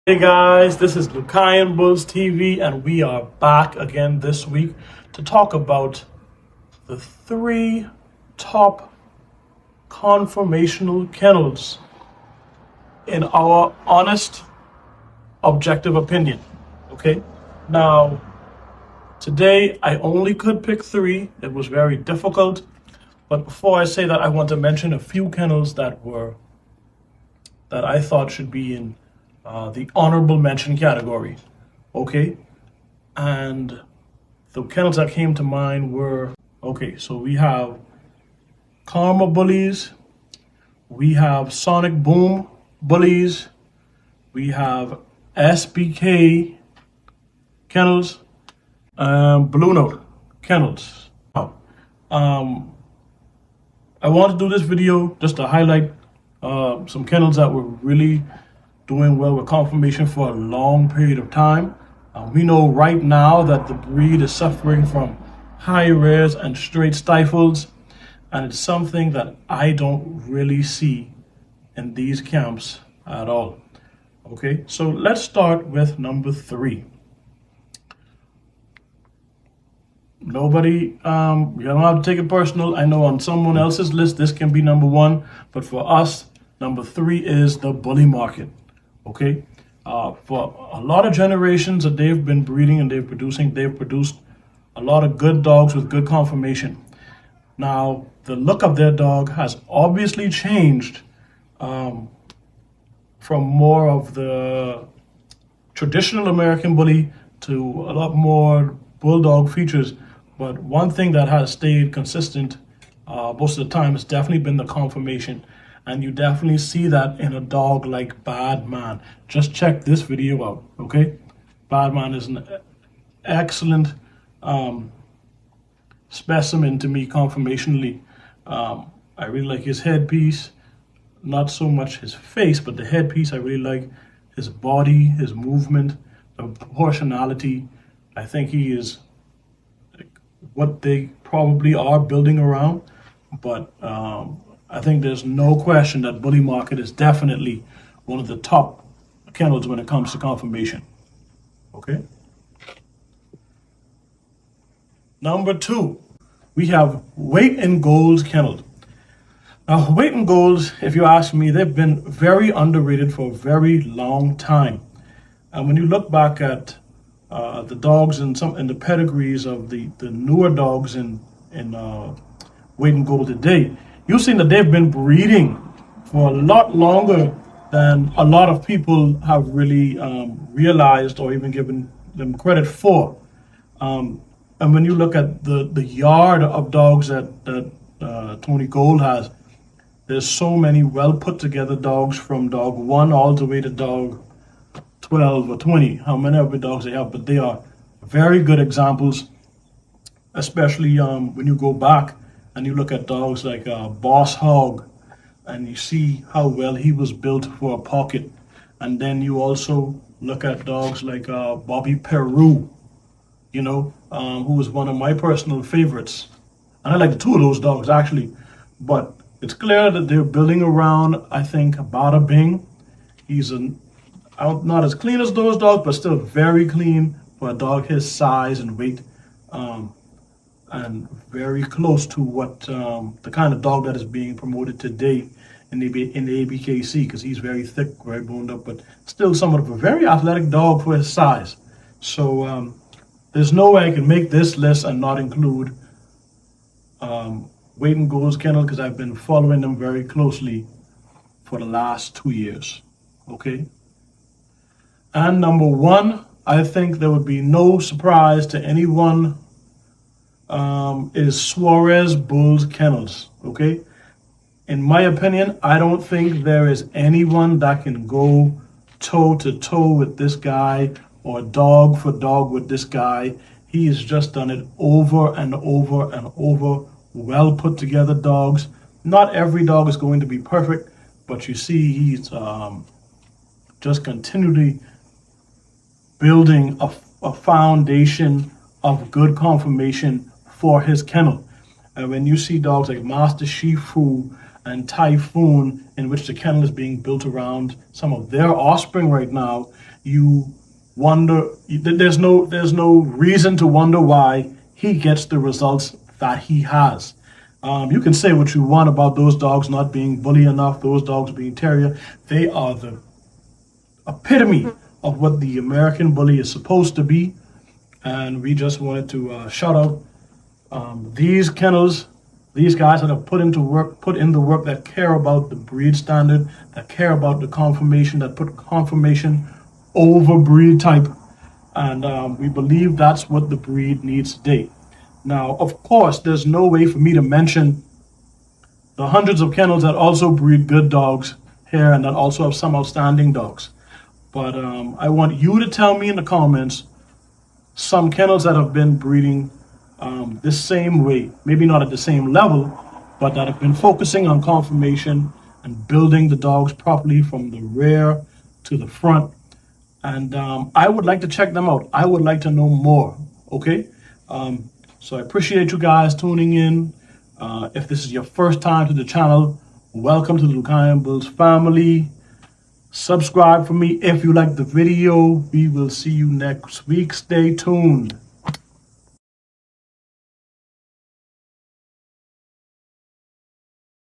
Hey guys, this is Lucayan Bulls TV, and we are back again this week to talk about the three top conformational kennels in our honest, objective opinion. Okay, now today I only could pick three. It was very difficult, but before I say that, I want to mention a few kennels that I thought should be in the honorable mention category. Okay, and the kennels that came to mind were so we have Karma Bullies, we have Sonic Boom Bullies, we have SBK Kennels, Blue Note Kennels. I want to do this video just to highlight some kennels that were really doing well with conformation for a long period of time. We know right now that the breed is suffering from high rears and straight stifles, and it's something that I don't really see in these camps at all. Okay, so let's start with number three. Nobody, you don't have to take it personal. I know on someone else's list this can be number one, but for us, number three is the bully market. Okay, for a lot of generations that they've been breeding and they've produced a lot of good dogs with good conformation. Now, the look of their dog has obviously changed from more of the traditional American bully to a lot more bulldog features. But one thing that has stayed consistent most of the time has definitely been the conformation. And you definitely see that in a dog like Badman. Just check this video out, okay? Badman is an excellent specimen to me conformationally. I really like his headpiece. Not so much his face, but the headpiece I really like. His body, his movement, the proportionality. I think he is what they probably are building around. But I think there's no question that bully market is definitely one of the top kennels when it comes to conformation. Okay. Number two, we have Weight and Gold's kennel. Now, Weight and Gold's, if you ask me, they've been very underrated for a very long time. And when you look back at the dogs and the pedigrees of the newer dogs in Weight and Gold today, you've seen that they've been breeding for a lot longer than a lot of people have really realized or even given them credit for. And when you look at the yard of dogs that Tony Gold has, there's so many well put together dogs from dog 1 all the way to dog 12 or 20, how many of the dogs they have, but they are very good examples, especially when you go back and you look at dogs like Boss Hog, and you see how well he was built for a pocket. And then you also look at dogs like Bobby Peru, who was one of my personal favorites. And I like the two of those dogs, actually. But it's clear that they're building around, I think, Bada Bing. He's not as clean as those dogs, but still very clean for a dog his size and weight. And very close to what the kind of dog that is being promoted today in the ABKC, because he's very thick, very boned up, but still somewhat of a very athletic dog for his size. So there's no way I can make this list and not include Weight and Gold's kennel, because I've been following them very closely for the last 2 years. Okay. And number one, I think there would be no surprise to anyone, is Suarez Bulls Kennels. Okay. In my opinion, I don't think there is anyone that can go toe to toe with this guy or dog for dog with this guy. He has just done it over and over and over. Well put together dogs. Not every dog is going to be perfect, but you see he's just continually building a foundation of good conformation for his kennel. And when you see dogs like Master Shifu and Typhoon, in which the kennel is being built around some of their offspring right now, you wonder, there's no reason to wonder why he gets the results that he has. You can say what you want about those dogs not being bully enough, those dogs being terrier. They are the epitome of what the American bully is supposed to be. And we just wanted to shout out these kennels, these guys that have put in the work, that care about the breed standard, that care about the conformation, that put conformation over breed type. And we believe that's what the breed needs today. Now, of course, there's no way for me to mention the hundreds of kennels that also breed good dogs here and that also have some outstanding dogs. But I want you to tell me in the comments some kennels that have been breeding the same way, maybe not at the same level, but that have been focusing on conformation and building the dogs properly from the rear to the front. And I would like to check them out. I would like to know more, okay? So I appreciate you guys tuning in. If this is your first time to the channel, welcome to the Lucayan Bulls family. Subscribe for me if you like the video. We will see you next week. Stay tuned.